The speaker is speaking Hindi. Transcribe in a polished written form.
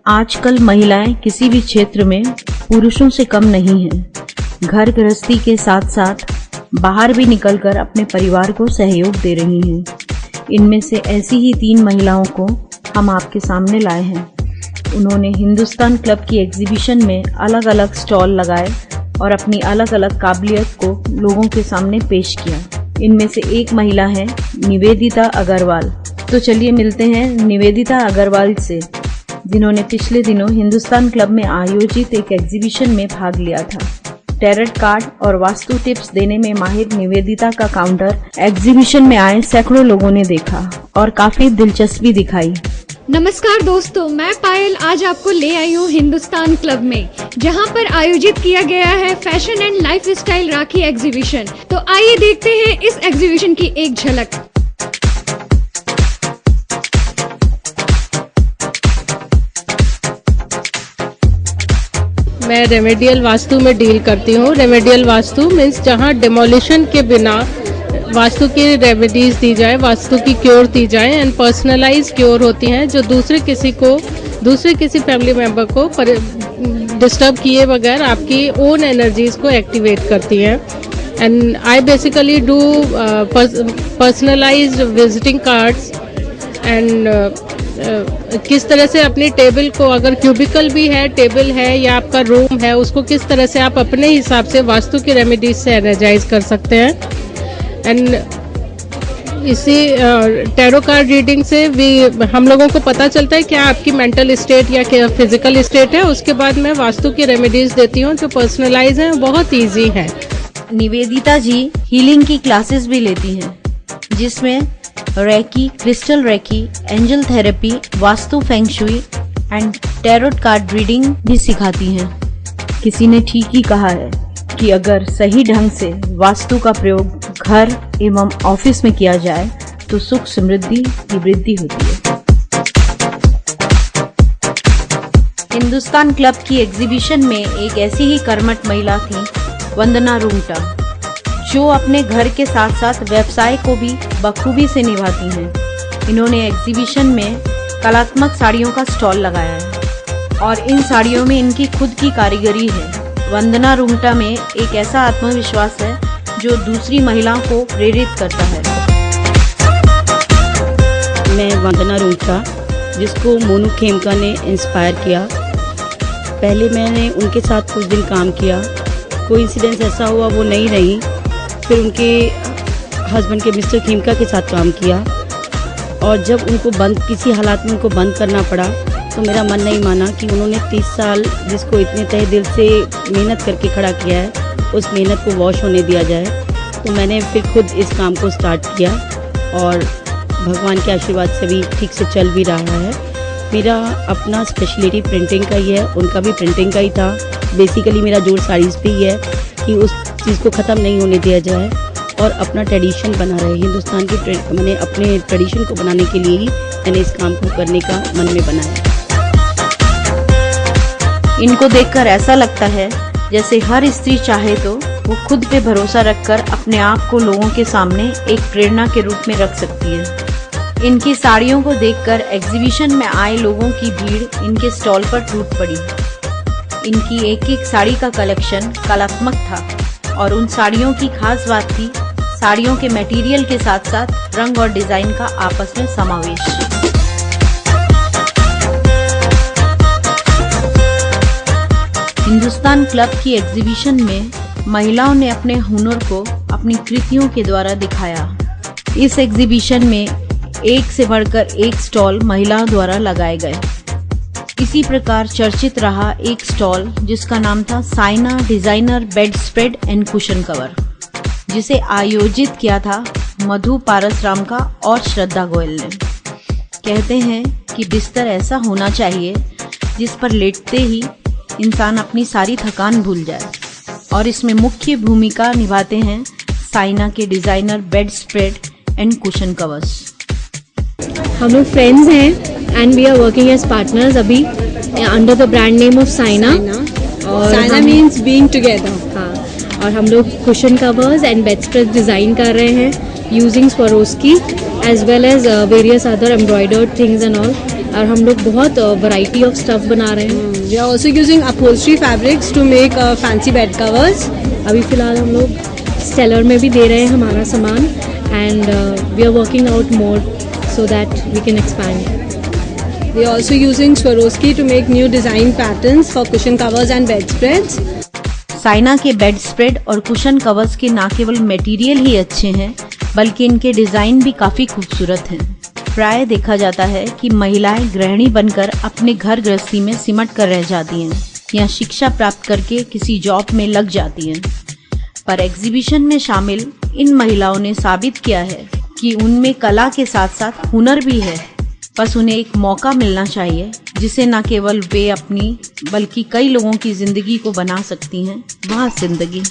आजकल महिलाएं किसी भी क्षेत्र में पुरुषों से कम नहीं हैं। घर गृहस्थी के साथ साथ बाहर भी निकलकर अपने परिवार को सहयोग दे रही हैं। इनमें से ऐसी ही 3 महिलाओं को हम आपके सामने लाए हैं। उन्होंने हिंदुस्तान क्लब की एग्जीबिशन में अलग अलग स्टॉल लगाए और अपनी अलग अलग काबिलियत को लोगों के सामने पेश किया। इनमें से एक महिला है निवेदिता अग्रवाल। तो चलिए मिलते हैं निवेदिता अग्रवाल से, जिन्होंने पिछले दिनों हिंदुस्तान क्लब में आयोजित एक एग्जीबिशन में भाग लिया था। टैरोट कार्ड और वास्तु टिप्स देने में माहिर निवेदिता का काउंटर एग्जीबिशन में आए सैकड़ों लोगों ने देखा और काफी दिलचस्पी दिखाई। नमस्कार दोस्तों, मैं पायल आज आपको ले आई हूँ हिंदुस्तान क्लब में, जहाँ पर आयोजित किया गया है fashion and life style rakhi exhibition. तो आइए देखते हैं इस एग्जीबिशन की एक झलक। मैं रेमेडियल वास्तु में डील करती हूँ। रेमेडियल वास्तु मीन्स जहाँ डिमोलिशन के बिना वास्तु की रेमेडीज दी जाए, वास्तु की क्योर दी जाए एंड पर्सनलाइज क्योर होती हैं जो दूसरे किसी फैमिली मेंबर को डिस्टर्ब किए बगैर आपकी ओन एनर्जीज को एक्टिवेट करती हैं। And I basically do personalised visiting cards and किस तरह से अपनी टेबल को, अगर क्यूबिकल भी है, टेबल है या आपका रूम है, उसको किस तरह से आप अपने हिसाब से वास्तु की रेमेडीज से एनर्जाइज कर सकते हैं। एंड इसी टैरो कार्ड रीडिंग से भी हम लोगों को पता चलता है क्या आपकी मेंटल स्टेट या क्या फिजिकल स्टेट है। उसके बाद मैं वास्तु की रेमेडीज देती हूँ जो पर्सनलाइज हैं, बहुत ईजी है। निवेदिता जी हीलिंग की क्लासेस भी लेती हैं, जिसमें reiki, crystal reiki, angel therapy, vastu feng shui and tarot card reading भी सिखाती हैं। किसी ने ठीक ही कहा है कि अगर सही ढंग से वास्तु का प्रयोग घर एवं ऑफिस में किया जाए तो सुख समृद्धि की वृद्धि होती है। हिंदुस्तान क्लब की एग्जीबिशन में एक ऐसी ही कर्मठ महिला थी वंदना रुंगटा, जो अपने घर के साथ साथ व्यवसाय को भी बखूबी से निभाती हैं। इन्होंने एग्जीबिशन में कलात्मक साड़ियों का स्टॉल लगाया है और इन साड़ियों में इनकी खुद की कारीगरी है। वंदना रुंगटा में एक ऐसा आत्मविश्वास है जो दूसरी महिलाओं को प्रेरित करता है। मैं वंदना रुंगटा, जिसको मोनू खेमका ने इंस्पायर किया। पहले मैंने उनके साथ कुछ दिन काम किया, कोई इंसिडेंस ऐसा हुआ वो नहीं रही। फिर उनके हस्बैंड के मिस्टर खेमका के साथ काम किया और जब उनको किसी हालात में उनको बंद करना पड़ा तो मेरा मन नहीं माना कि उन्होंने 30 साल जिसको इतने तहे दिल से मेहनत करके खड़ा किया है, उस मेहनत को वॉश होने दिया जाए। तो मैंने फिर खुद इस काम को स्टार्ट किया और भगवान के आशीर्वाद से भी ठीक से चल भी रहा है। मेरा अपना स्पेशलिटी प्रिंटिंग का ही है, उनका भी प्रिंटिंग का ही था। बेसिकली मेरा जोर साड़ीज़ पे ही है कि उस चीज़ को ख़त्म नहीं होने दिया जाए और अपना ट्रेडिशन बना रहे। हिंदुस्तान की मैंने अपने ट्रेडिशन को बनाने के लिए ही मैंने इस काम को करने का मन में बनाया। इनको देखकर ऐसा लगता है जैसे हर स्त्री चाहे तो वो खुद पे भरोसा रखकर अपने आप को लोगों के सामने एक प्रेरणा के रूप में रख सकती है। इनकी साड़ियों को देखकर एग्जीबिशन में आए लोगों की भीड़ इनके स्टॉल पर टूट पड़ी। इनकी एक एक साड़ी का कलेक्शन कलात्मक था और उन साड़ियों की खास बात थी साड़ियों के मटेरियल के साथ साथ रंग और डिजाइन का आपस में समावेश। हिंदुस्तान क्लब की एग्जीबिशन में महिलाओं ने अपने हुनर को अपनी कृतियों के द्वारा दिखाया। इस एग्जीबिशन में एक से बढ़कर एक स्टॉल महिलाओं द्वारा लगाए गए। इसी प्रकार चर्चित रहा एक स्टॉल जिसका नाम था Saina designer bedspread and cushion cover, जिसे आयोजित किया था मधु पारसराम का और श्रद्धा गोयल ने। कहते हैं कि बिस्तर ऐसा होना चाहिए जिस पर लेटते ही इंसान अपनी सारी थकान भूल जाए और इसमें मुख्य भूमिका निभाते हैं साइना के designer bedspread and cushion covers. हम लोग फ्रेंड्स हैं and we are working as partners अभी under the brand name of Saina. और साइना मीन्स बीइंग टुगेदर। हाँ, और हम लोग cushion covers and bedspread design कर रहे हैं using Swarovski as well as various other embroidered things and all. और हम लोग बहुत वैरायटी ऑफ स्टफ बना रहे हैं। We are also using upholstery fabrics to make fancy bed covers. अभी फ़िलहाल हम लोग सेलर में भी दे रहे हैं हमारा सामान and we are working out more so that we can expand. We are also using Swarovski to make new design patterns for cushion covers and bedspreads. Saina के बेड स्प्रेड और कुशन कवर्स के न केवल मटेरियल ही अच्छे हैं बल्कि इनके डिजाइन भी काफी खूबसूरत हैं। प्राय देखा जाता है कि महिलाएं गृहिणी बनकर अपने घर गृहस्थी में सिमट कर रह जाती हैं या शिक्षा प्राप्त करके किसी जॉब में लग जाती हैं, पर एग्जीबिशन में शामिल इन महिलाओं ने साबित किया है कि उनमें कला के साथ साथ हुनर भी है। बस उन्हें एक मौका मिलना चाहिए जिसे न केवल वे अपनी बल्कि कई लोगों की जिंदगी को बना सकती हैं, वह जिंदगी।